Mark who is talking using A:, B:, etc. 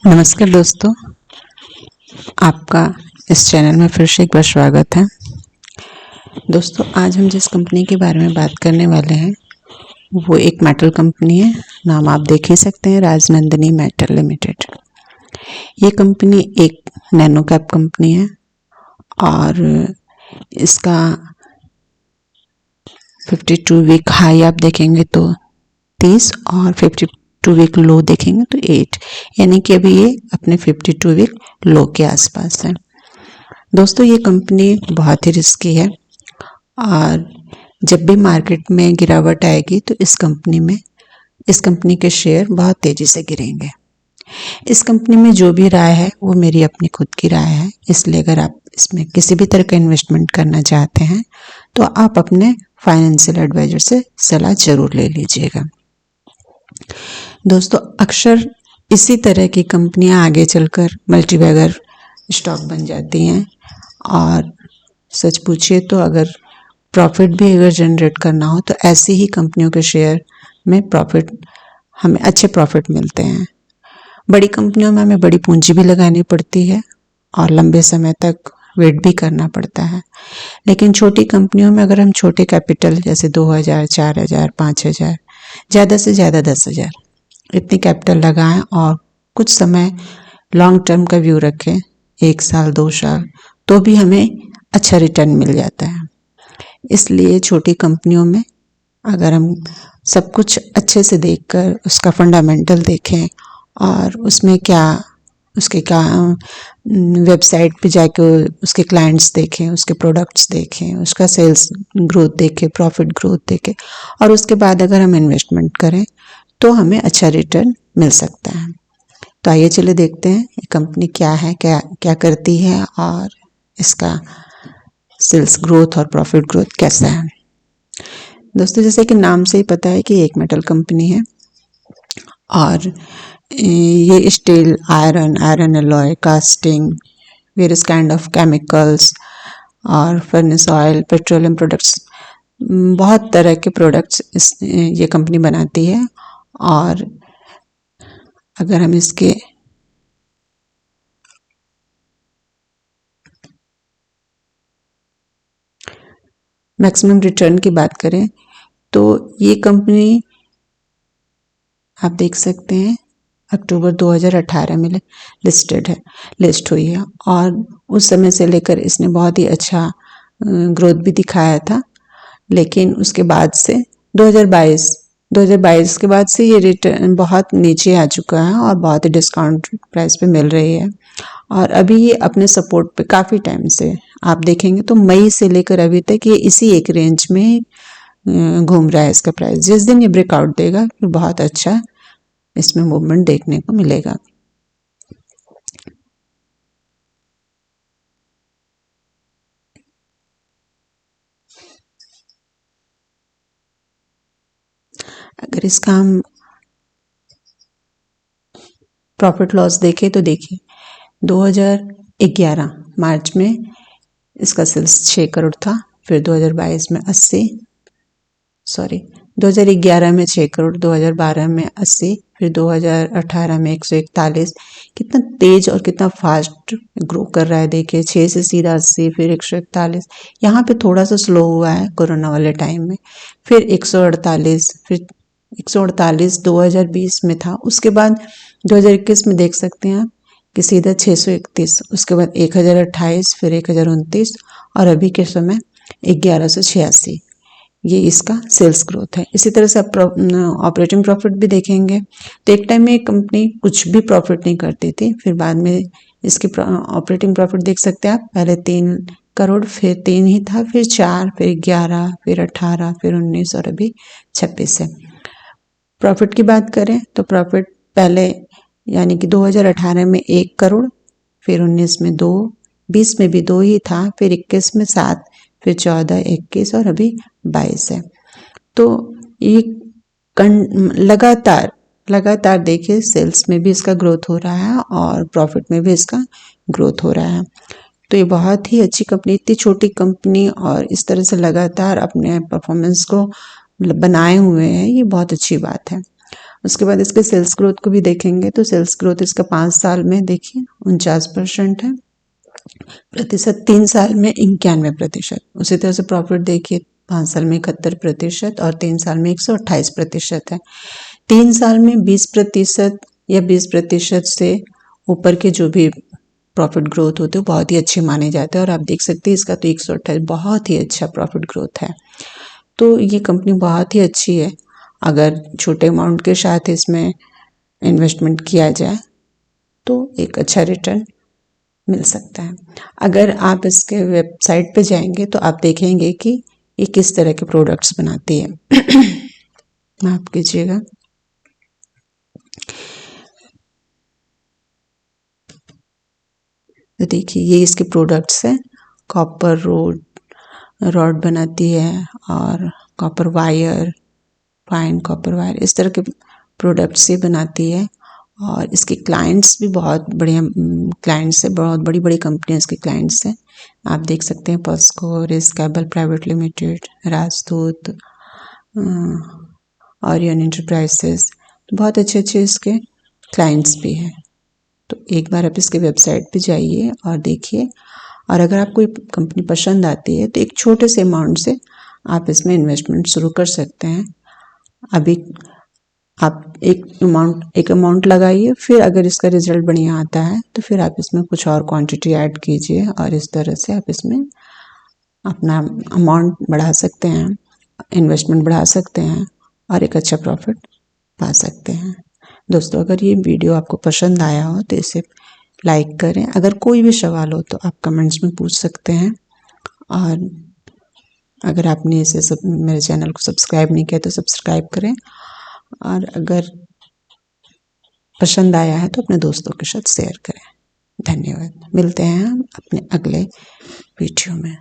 A: नमस्कार दोस्तों, आपका इस चैनल में फिर से एक बार स्वागत है। दोस्तों, आज हम जिस कंपनी के बारे में बात करने वाले हैं वो एक मेटल कंपनी है। नाम आप देख ही सकते हैं, राजनंदिनी मेटल लिमिटेड। ये कंपनी एक नैनो कैप कंपनी है और इसका 52 वीक हाई आप देखेंगे तो 30 और 52 वीक लो देखेंगे तो 8, यानी कि अभी ये अपने 52 वीक लो के आसपास है। दोस्तों, ये कंपनी बहुत ही रिस्की है और जब भी मार्केट में गिरावट आएगी तो इस कंपनी के शेयर बहुत तेज़ी से गिरेंगे। इस कंपनी में जो भी राय है वो मेरी अपनी खुद की राय है, इसलिए अगर आप इसमें किसी भी तरह का इन्वेस्टमेंट करना चाहते हैं तो आप अपने फाइनेंशियल एडवाइजर से सलाह ज़रूर ले लीजिएगा। दोस्तों, अक्सर इसी तरह की कंपनियां आगे चलकर मल्टीबैगर स्टॉक बन जाती हैं और सच पूछिए तो अगर प्रॉफिट भी अगर जनरेट करना हो तो ऐसी ही कंपनियों के शेयर में हमें अच्छे प्रॉफिट मिलते हैं। बड़ी कंपनियों में हमें बड़ी पूंजी भी लगानी पड़ती है और लंबे समय तक वेट भी करना पड़ता है, लेकिन छोटी कंपनियों में अगर हम छोटे कैपिटल जैसे 2000, 4000, 5000, ज़्यादा से ज़्यादा 10,000 इतनी कैपिटल लगाएं और कुछ समय लॉन्ग टर्म का व्यू रखें, 1 साल 2 साल, तो भी हमें अच्छा रिटर्न मिल जाता है। इसलिए छोटी कंपनियों में अगर हम सब कुछ अच्छे से देखकर उसका फंडामेंटल देखें और उसमें उसके वेबसाइट पे जाके उसके क्लाइंट्स देखें, उसके प्रोडक्ट्स देखें, उसका सेल्स ग्रोथ देखें, प्रॉफिट ग्रोथ देखें और उसके बाद अगर हम इन्वेस्टमेंट करें तो हमें अच्छा रिटर्न मिल सकता है। तो आइए चले देखते हैं ये कंपनी क्या है, क्या करती है और इसका सेल्स ग्रोथ और प्रॉफिट ग्रोथ कैसा है। दोस्तों, जैसे कि नाम से ही पता है कि एक मेटल कंपनी है और ये steel, iron alloy, casting, various kind of chemicals और फर्नेस ऑयल, पेट्रोलियम प्रोडक्ट्स, बहुत तरह के प्रोडक्ट्स ये कंपनी बनाती है। और अगर हम इसके मैक्सिमम रिटर्न की बात करें तो ये कंपनी आप देख सकते हैं अक्टूबर 2018 में लिस्ट हुई है और उस समय से लेकर इसने बहुत ही अच्छा ग्रोथ भी दिखाया था, लेकिन उसके बाद से 2022 के बाद से ये रिटर्न बहुत नीचे आ चुका है और बहुत ही डिस्काउंट प्राइस पे मिल रही है। और अभी ये अपने सपोर्ट पे काफ़ी टाइम से आप देखेंगे तो मई से लेकर अभी तक ये इसी एक रेंज में घूम रहा है इसका प्राइस। जिस दिन ये ब्रेकआउट देगा तो बहुत अच्छा इसमें मूवमेंट देखने को मिलेगा। अगर इसका हम प्रॉफिट लॉस देखें तो देखिए 2011 मार्च में इसका सेल्स 6 करोड़ था, फिर 2011 में 6 करोड़, 2012 में 80, फिर 2018 में 141। कितना तेज और कितना फास्ट ग्रो कर रहा है देखिए, 6 से सीधा 80, फिर 141। यहाँ पे थोड़ा सा स्लो हुआ है कोरोना वाले टाइम में, फिर 148, फिर 148 2020 में था। उसके बाद 2021 में देख सकते हैं आप कि सीधा 631, उसके बाद 1028, फिर 1029 और अभी के समय 1186। ये इसका सेल्स ग्रोथ है। इसी तरह से आप ऑपरेटिंग प्रॉफिट भी देखेंगे तो एक टाइम में एक कंपनी कुछ भी प्रॉफिट नहीं करती थी, फिर बाद में इसकी ऑपरेटिंग प्रॉफिट देख सकते हैं आप, पहले 3 करोड़, फिर 3 ही था, फिर 4, फिर 11, फिर 18, फिर 19 और अभी 26 है। प्रॉफिट की बात करें तो प्रॉफिट पहले यानी कि 2018 में 1 करोड़, फिर 19 में 2, 20 में भी 2 ही था, फिर 21 में 7, फिर 14, 21 और अभी 22 है। तो ये लगातार देखिए सेल्स में भी इसका ग्रोथ हो रहा है और प्रॉफिट में भी इसका ग्रोथ हो रहा है। तो ये बहुत ही अच्छी कंपनी, इतनी छोटी कंपनी और इस तरह से लगातार अपने परफॉर्मेंस को बनाए हुए हैं, ये बहुत अच्छी बात है। उसके बाद इसके सेल्स ग्रोथ को भी देखेंगे तो सेल्स ग्रोथ इसका 5 साल में देखिए 49% है प्रतिशत, 3 साल में 91%। उसी तरह से प्रॉफिट देखिए 5 साल में 71% और 3 साल में 128% है। 3 साल में 20% या 20% से ऊपर के जो भी प्रॉफिट ग्रोथ होते हैं बहुत ही अच्छे माने जाते हैं और आप देख सकते हैं इसका तो 128 बहुत ही अच्छा प्रॉफिट ग्रोथ है। तो ये कंपनी बहुत ही अच्छी है। अगर छोटे अमाउंट के साथ इसमें इन्वेस्टमेंट किया जाए तो एक अच्छा रिटर्न मिल सकता है। अगर आप इसके वेबसाइट पे जाएंगे तो आप देखेंगे कि ये किस तरह के प्रोडक्ट्स बनाती है। माफ कीजिएगा। तो देखिए ये इसके प्रोडक्ट्स हैं। कॉपर रॉड बनाती है और copper wire, fine copper wire, इस तरह के प्रोडक्ट्स ये बनाती है। और इसके क्लाइंट्स भी बहुत बढ़िया क्लाइंट्स है, बहुत बड़ी बड़ी कंपनियां इसके क्लाइंट्स हैं। आप देख सकते हैं पॉस्को, रिस कैबल प्राइवेट लिमिटेड, राजदूत, ऑरियन एंटरप्राइजेस, तो बहुत अच्छे अच्छे इसके क्लाइंट्स भी हैं। तो एक बार आप इसके वेबसाइट पे जाइए और देखिए। और अगर आपको कंपनी पसंद आती है तो एक छोटे से अमाउंट से आप इसमें इन्वेस्टमेंट शुरू कर सकते हैं। अभी आप एक अमाउंट लगाइए, फिर अगर इसका रिजल्ट बढ़िया आता है तो फिर आप इसमें कुछ और क्वांटिटी ऐड कीजिए और इस तरह से आप इसमें अपना अमाउंट बढ़ा सकते हैं, इन्वेस्टमेंट बढ़ा सकते हैं और एक अच्छा प्रॉफिट पा सकते हैं। दोस्तों, अगर ये वीडियो आपको पसंद आया हो तो इसे लाइक करें। अगर कोई भी सवाल हो तो आप कमेंट्स में पूछ सकते हैं। और अगर आपने इसे मेरे चैनल को सब्सक्राइब नहीं किया तो सब्सक्राइब करें। और अगर पसंद आया है तो अपने दोस्तों के साथ शेयर करें। धन्यवाद। मिलते हैं हम अपने अगले वीडियो में।